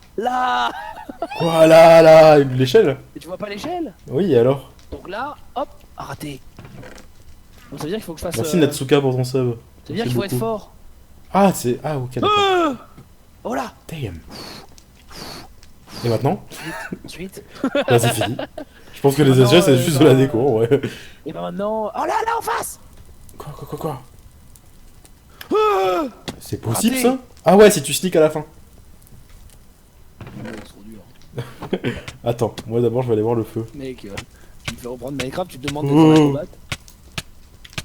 Quoi, là, l'échelle? Et tu vois pas l'échelle? Oui, et alors? Donc là, hop, raté. Donc ça veut dire qu'il faut que je fasse... Merci Natsuka pour ton sub. Ça veut dire Merci qu'il faut être beaucoup. fort. Ah, c'est... Ah, ok, d'accord. Oh là. Damn. Et maintenant? Ensuite. Là, c'est fini. Je pense que les Maintenant, échelles, c'est juste de la déco, ouais. Et ben maintenant... Oh là, en face. Quoi? Ah, C'est possible, Raté. ça? Ah ouais, si tu sneak à la fin. c'est trop dur. Attends, moi d'abord, je vais aller voir le feu. Mec, tu me fais reprendre Minecraft, tu te demandes de faire la combat.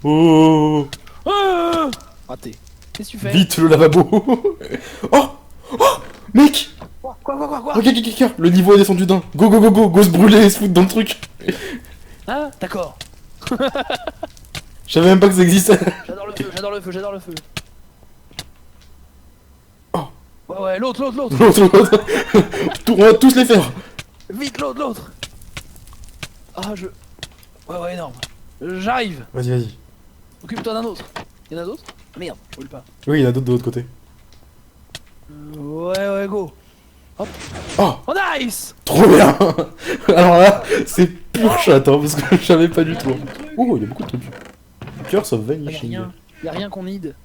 Oh! Ah, raté. Qu'est-ce que tu fais? Vite, le lavabo! Oh! Mec! Quoi? Ok, le niveau est descendu d'un. Go se brûler et se foutre dans le truc. Hein? D'accord. Je savais même pas que ça existait. J'adore le feu. Oh. Ouais, l'autre. L'autre. On va tous les faire. Vite, l'autre. Ah, Ouais, énorme. J'arrive. Vas-y. Occupe-toi d'un autre. Y'en a d'autres? Ah, merde, je brûle pas. Oui, il y en a d'autres de l'autre côté. Ouais, go. Hop. Oh! Oh, nice. Trop bien. Alors là, c'est pure chatte, hein, parce que je savais pas du tout. Oh, il y a beaucoup de trucs. Curse of Y'a Vanishing. rien. Y'a rien qu'on need.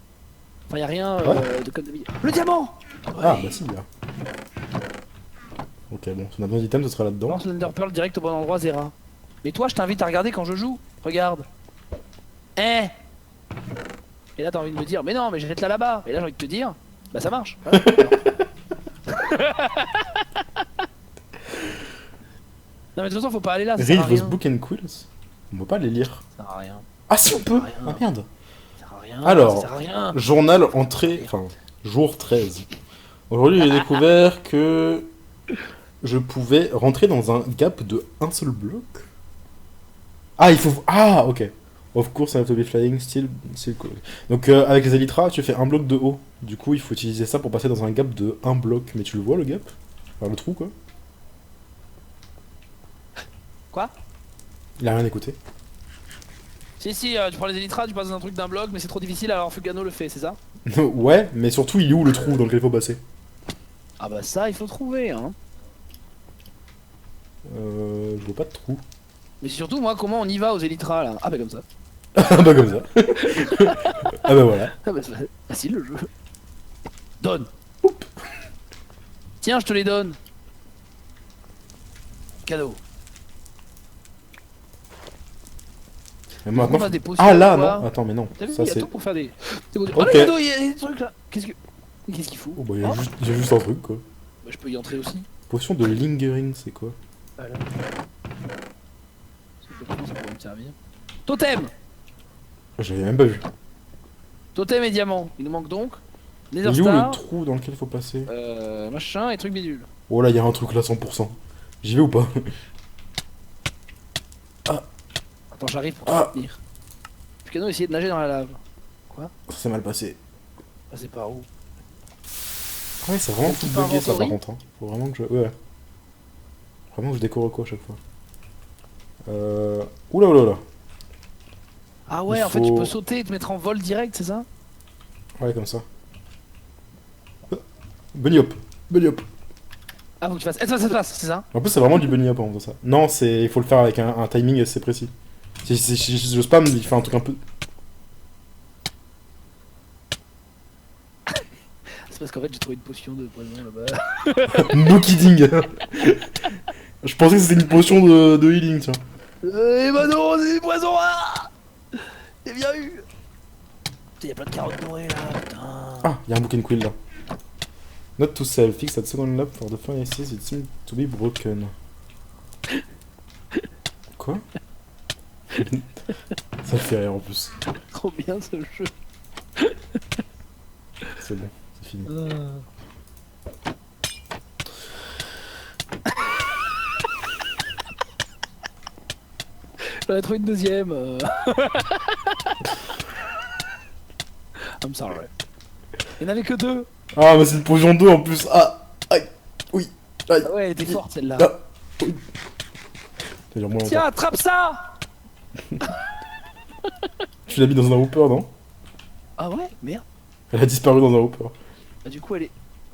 Enfin, y'a rien Ouais. de code de vie. Le diamant. Ah, bah si, là. Ok, bon, si on a besoin d'items, ce sera là-dedans. Lance l'Under Pearl direct au bon endroit, Zera. Mais toi, je t'invite à regarder quand je joue. Regarde. Eh. Et là, t'as envie de me dire, mais non, mais jette-la là-bas. Et là, j'ai envie de te dire, bah ça marche. Voilà. Non, mais de toute façon, faut pas aller là. Ça sert à Read those rien. book and quills. On peut pas les lire. Ça sert à rien. Ah si, on peut. Rien. Ah merde. Ça sert à rien. Alors, Ça sert à rien. journal entrée, enfin, jour 13. Aujourd'hui, j'ai découvert que je pouvais rentrer dans un gap de un seul bloc. Ah, il faut... Ah, ok. Of course, I have to be flying, still cool. Donc, avec les Elytra, tu fais un bloc de haut. Du coup, il faut utiliser ça pour passer dans un gap de un bloc. Mais tu le vois, le gap? Enfin, le trou, quoi. Quoi? Il a rien écouté. Si, tu prends les Elytras, tu passes dans un truc d'un bloc, mais c'est trop difficile, alors Fugano le fait, c'est ça? Ouais, mais surtout, il est où le trou dans lequel il faut passer? Ah bah ça, il faut trouver, hein. Je vois pas de trou. Mais surtout, moi, comment on y va aux Elytras, là? Ah bah comme ça. Ah bah comme ça. Ah bah voilà. Ah bah c'est facile, le jeu. Donne. Tiens, je te les donne. Cadeau. Mais On maintenant, passe des potions, ah là, quoi. non. Attends, mais non. T'as vu, Ça il y a c'est... tout pour faire des... Oh, Ok. le cadeau, il y a des trucs, là. Qu'est-ce qu'il fout? Oh bah, il y a Oh. juste un truc, quoi. Bah, je peux y entrer aussi. Potion de lingering, c'est quoi? Voilà. Ça pourrait me servir. Totem. J'avais même pas vu. Totem et diamant. Il nous manque donc Il est où le Netherstar, trou dans lequel il faut passer? machin et truc bidule. Oh là, il y a un truc là, 100%. J'y vais ou pas? Attends, j'arrive pour te Ah. soutenir. Fugano essayer de nager dans la lave. Ça s'est mal passé. Ah, c'est par où? Ah ouais, c'est vraiment Un tout petit bugué ça par inventory. contre. Hein. Faut vraiment que je... Ouais. Vraiment que je décore quoi à chaque fois. Oula oula oula. Ah ouais, Il en fait, tu faut- peux sauter et te mettre en vol direct, c'est ça? Ouais, comme ça. Bunny hop. Bunny hop. Ah, faut que tu fasses. Espace, c'est ça? En plus, c'est vraiment du bunny hop en faisant ça. Non, c'est... il faut le faire avec un timing assez précis. Si je spam, il fait un truc un peu... C'est parce qu'en fait, j'ai trouvé une potion de poison là-bas. No kidding. Je pensais que c'était une potion de healing, tiens. Eh bah non, c'est des poisons! Ah, j'ai bien eu! Putain, y'a plein de carottes dorées là, putain. Ah, il y a un book and quill là. Not to sell, fix at second lap for the furnaces, it seems to be broken. Quoi? Ça le fait rire en plus. Trop bien ce jeu. C'est bon, c'est fini. J'en ai trouvé une deuxième. I'm sorry. Il n'y en avait que deux. Ah, mais c'est une potion 2 en plus. Ah, aïe, oui, aïe. Ah ouais, elle était forte celle-là. Ah, oui. Ça dure moins longtemps. Tiens, attrape ça! Tu l'as mis dans un hopper, non? Ah ouais, merde. Elle a disparu dans un hopper. Bah, du coup, elle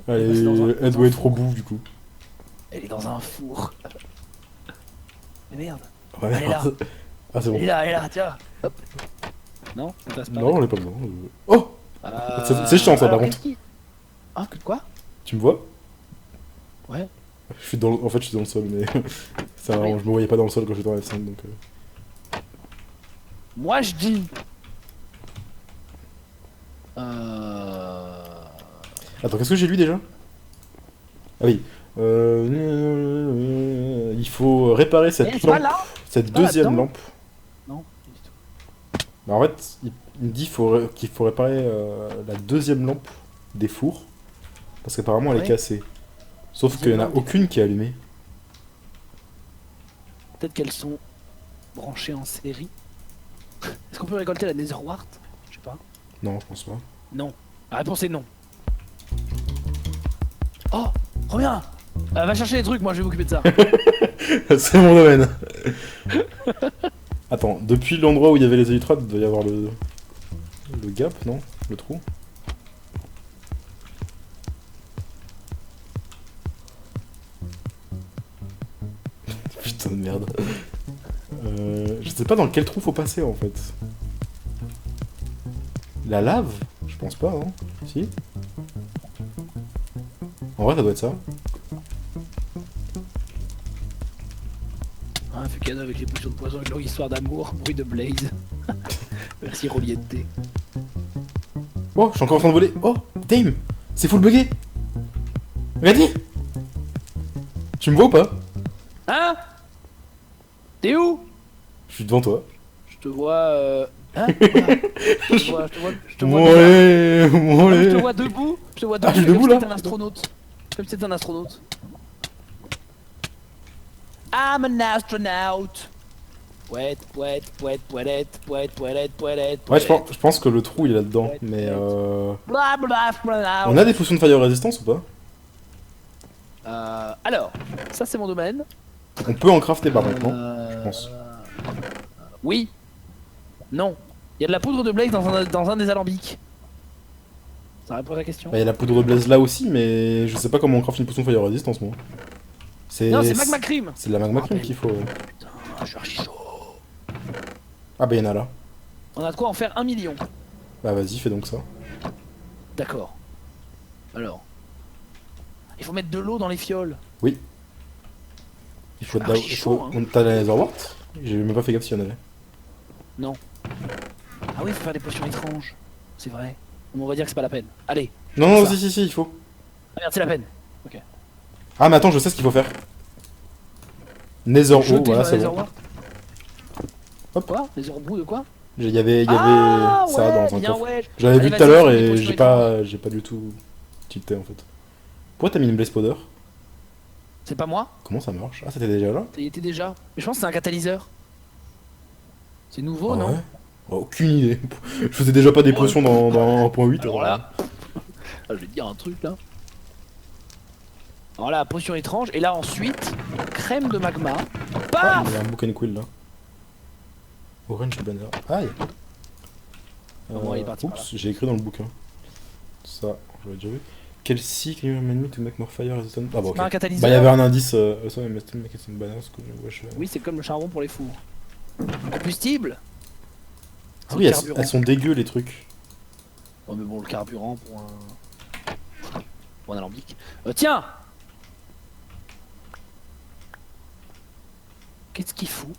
Elle, passe dans un- elle doit être au bout du coup. est dans un four. Mais merde. Ah, Elle est là. Ah, c'est bon. Elle est là, tiens. Hop. Non, ça passe pas. Non, on est pas besoin. Oh, Euh, c'est chiant, ça, par alors, contre. qu'est-ce qui- Ah, quoi? tu me vois? Ouais. Je suis dans le... En fait, je suis dans le sol, mais ça, Oui. je me voyais pas dans le sol quand j'étais dans F5, donc... Moi, je dis. Attends, qu'est-ce que j'ai lu déjà? Ah oui. Il faut réparer cette c'est pas lampe, là? cette pas deuxième là-dedans lampe. Non, pas du tout. Bah, en fait, il me dit qu'il faut réparer la deuxième lampe des fours. Parce qu'apparemment, elle est Ouais. cassée. Sauf qu'il Deuxième n'y en a lampe des aucune qui est allumée. Peut-être qu'elles sont branchées en série. Est-ce qu'on peut récolter la Netherwart? Je sais pas. Non, je pense pas. Non. La réponse est non. Oh, trop bien. Va chercher les trucs, moi je vais m'occuper de ça. C'est mon domaine. Attends, depuis l'endroit où il y avait les élytres, il doit y avoir le gap, non? Le trou? Putain de merde. sais pas dans quel trou faut passer en fait. La lave? Je pense pas, hein. Si? En vrai, ça doit être ça. Un fucado avec les potions de poison, une longue histoire d'amour, bruit de Blaze. Merci Roliette. Oh, je suis encore en train de voler. Oh, Dame, c'est full bugué. Ready? Tu me vois ou pas? Hein? T'es où? Je suis devant toi. Je te vois. Hein? Je te vois. Mollet, Non, je mollet. te vois debout. Je te vois Ah, debout. je suis debout, là. Comme si t'étais un astronaute. Comme si t'étais un astronaute. I'm an astronaut. Pouet, pouet, pouet, pouet, pouet, pouet, pouet. Ouais, je pense que le trou il est là-dedans. Mais Bla bla bla. on a des potions de fire résistance ou pas? Alors, ça c'est mon domaine. On peut en crafter par contre, non? Je pense. Oui. Non. Il y a de la poudre de Blaze dans un des alambics. Ça répond à la question. Bah, y a la poudre de blaze là aussi, mais je sais pas comment on craft une potion de fire résistance moi. Non, c'est Magma Cream. C'est de la magma cream qu'il faut. Putain, je suis archi chaud. Ah bah y'en a là. On a de quoi en faire 1 million. Bah vas-y, fais donc ça. D'accord. Alors. Il faut mettre de l'eau dans les fioles. Oui. Il faut de la... Archi il chaud, faut... T'as la nether wart? J'ai même pas fait gaffe s'il y en avait. Non. Ah oui, il faut faire des potions étranges. C'est vrai. On va dire que c'est pas la peine. Allez. Non, non, ça. si, il faut. Ah merde, c'est la peine. Ok. Ah mais attends, je sais ce qu'il faut faire. Nether Jeter oh, voilà, dans c'est les bon. orbois. Hop. Quoi? Les orbrous de quoi? Il y avait Ah, ça ouais, dans un bien, coffre. ouais. J'avais Allez, vu tout à vas-y, l'heure fais des et potions j'ai pas du tout tilté en fait. Pourquoi t'as mis une blaze powder? C'est pas moi? Comment ça marche? Ah, c'était déjà là? Il était déjà. Mais je pense que c'est un catalyseur. C'est nouveau, Ah non? ouais. Oh, aucune idée. Je faisais déjà pas des potions dans 1.8. Alors là, ah, je vais te dire un truc là. Alors là, potion étrange. Et là ensuite, crème de magma. Ah, Paf. il y a un boucan quill là. Orange banner. Aïe! Bon, il est parti par là. Oups, j'ai écrit dans le bouquin. Ça, j'avais déjà vu. Quel cycle you enemy to make more fire resistant? Ah bah ok. Pas un catalyseur. Bah il y avait un indice. Also, I must make it some banners. Oui, c'est comme le charbon pour les fours. Combustible. Ah oui, carburant. elles sont dégueu les trucs. Oh mais bon, le carburant pour un alambic. Tiens. Qu'est-ce qu'il fout?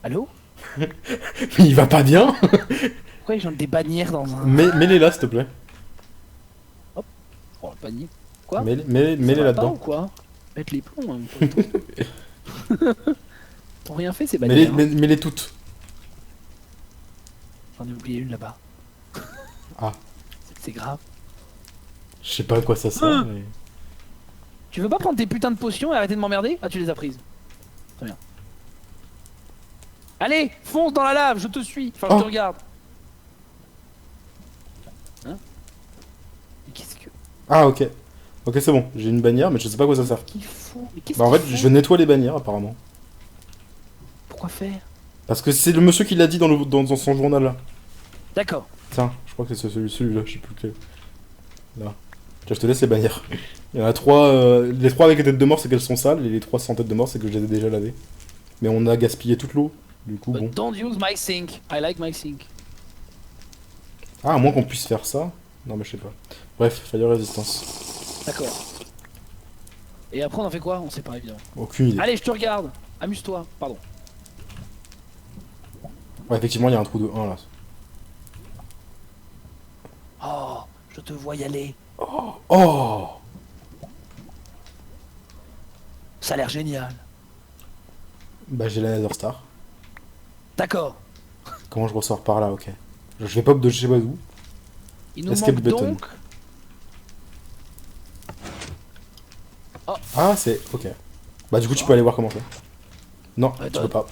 Allô? Mais il va pas bien! Pourquoi ils ont des bannières dans un... Mets-les là s'il te plaît. Oh, le panier. Quoi? Mets-les Ça va pas là-dedans. ou quoi? Mettre les plombs, hein. T'ont rien fait ces bannières. Mets-les toutes. J'en ai oublié une là-bas. Ah. C'est grave. Je sais pas à quoi ça sert. Mais... Tu veux pas prendre tes putains de potions et arrêter de m'emmerder? Ah, tu les as prises. Très bien. Allez, fonce dans la lave, je te suis. Enfin, je te regarde. Hein? Mais qu'est-ce que... Ah ok. Ok c'est bon, j'ai une bannière mais je sais pas à quoi ça sert. Qu'il fout? Mais qu'est-ce Bah en fait qu'il je fout? nettoie les bannières apparemment. Pourquoi faire? Parce que c'est le monsieur qui l'a dit dans son journal là. D'accord. Tiens, je crois que c'est celui-là, je sais plus lequel. Là. Tiens, je te laisse les bannières. Il y en a 3, les 3 avec les têtes de mort c'est qu'elles sont sales et les 3 sans tête de mort c'est que je les ai déjà lavées. Mais on a gaspillé toute l'eau, du coup But bon. don't use my sink. I like my sink. Ah à moins qu'on puisse faire ça. Non mais je sais pas. Bref, fire résistance. D'accord. Et après on en fait quoi? On sait pas évidemment. Aucune idée. Allez, je te regarde. Amuse-toi. Pardon. Ouais effectivement il y a un trou de 1 là. Oh, je te vois y aller. Oh. Ça a l'air génial. Bah j'ai la Nether Star. D'accord. Comment je ressors par là, ok. Je vais pop de je sais pas d'où. Il nous Escape manque button. donc... Ah c'est... ok. Bah du coup tu peux aller voir comment c'est. Non, Ouais, tu peux pas.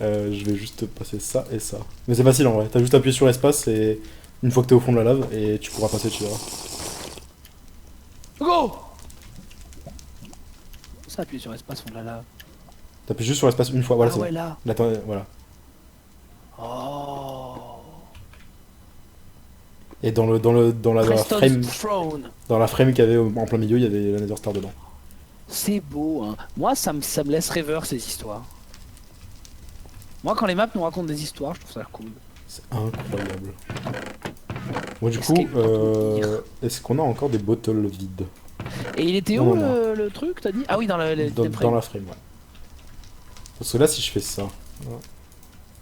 Je vais juste passer ça et ça. Mais c'est facile en vrai, t'as juste appuyé sur espace et une fois que t'es au fond de la lave et tu pourras passer, tu verras. Go! Ça appuie sur espace fond de la lave. T'appuies juste sur espace une fois, voilà Ah c'est ouais bon. là. Là, voilà. Oh. Et dans la frame, Preston's Throne. dans la frame qu'il y avait en plein milieu, il y avait la Nether Star dedans. C'est beau hein. Moi ça me laisse rêveur ces histoires. Moi, quand les maps nous racontent des histoires, je trouve ça cool. C'est incroyable. Bon, du Escape coup, route. est-ce qu'on a encore des bottles vides? Et il était Non, où non, le truc, t'as dit? Ah oui, dans dans la frame, ouais. Parce que là, si je fais ça...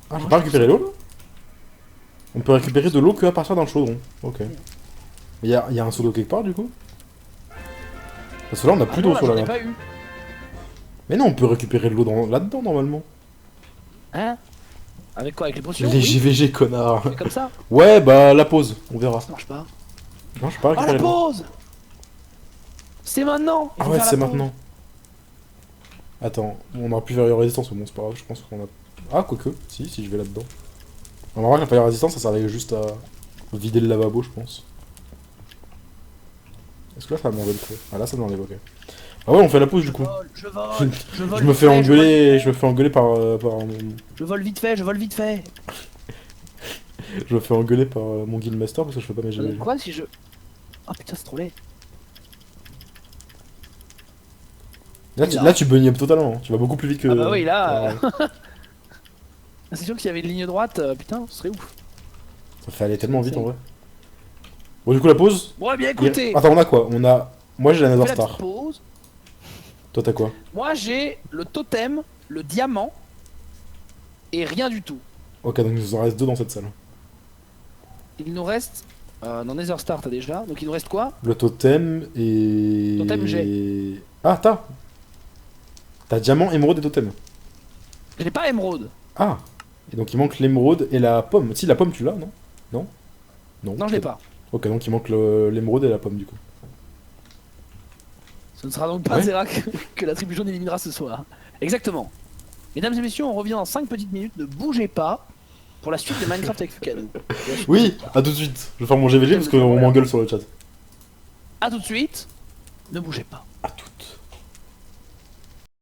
Ah, je peux pas récupérer l'eau, là? On peut récupérer de l'eau que à partir d'un chaudron. Ok. Il y a un seau d'eau quelque part, du coup? Parce que là, on a plus d'eau sur la j'en ai map. pas eu. Mais non, on peut récupérer de l'eau là-dedans, normalement. Hein? Avec quoi? Avec les potions? Les Oui. GVG, connard. C'est comme ça? Ouais, bah, la pause, on verra. Ça marche pas. Non, je peux pas Oh récupérer la l'eau. pause! C'est maintenant! Il Ah faut ouais, faire la c'est pause. maintenant. Attends, on aura plus Fire Résistance, mais bon, c'est pas grave, je pense qu'on a... Ah, quoique, si je vais là-dedans. On va voir que la Fire Résistance, ça servait juste à vider le lavabo, je pense. Est-ce que là, ça m'enlève le truc? Ah là, ça m'enlève, ok. Ah ouais, on fait la pause, du coup. Je vole, je vole Je me vite fais fait, engueuler, je me fais engueuler par... Je vole vite fait, je vole vite fait. Je me fais engueuler par mon guildmaster parce que je fais pas mes GVG. Quoi si je... Oh putain, c'est trop laid. Là, tu bunny up totalement, hein. Tu vas beaucoup plus vite que... Ah bah oui, là... Ouais. C'est sûr que s'il y avait une ligne droite, putain, ce serait ouf. Ça fait aller tellement vite, en vrai. Bon, du coup, la pause... Bon, eh bien écoutez, Attends, on a quoi? On a... Moi, j'ai la on Nether fait la Star. petite pause. Toi, t'as quoi? Moi j'ai le totem, le diamant, et rien du tout. Ok, donc il nous en reste 2 dans cette salle. Il nous reste... dans Nether Star t'as déjà, donc il nous reste quoi? Le totem et... Totem, j'ai. Ah, t'as diamant, émeraude et totem. J'ai pas émeraude. Ah. Et donc il manque l'émeraude et la pomme. Si, la pomme, tu l'as, non? Non? Non, je l'ai pas. Ok, donc il manque l'émeraude et la pomme, du coup. Ce ne sera donc pas Ouais. Zerak que la tribu jaune éliminera ce soir. Exactement. Mesdames et messieurs, on revient dans 5 petites minutes, ne bougez pas pour la suite de Minecraft avec Fukano. Oui, à tout de suite. Je vais faire mon GVG parce qu'on m'engueule sur le chat. A tout de suite, ne bougez pas. À tout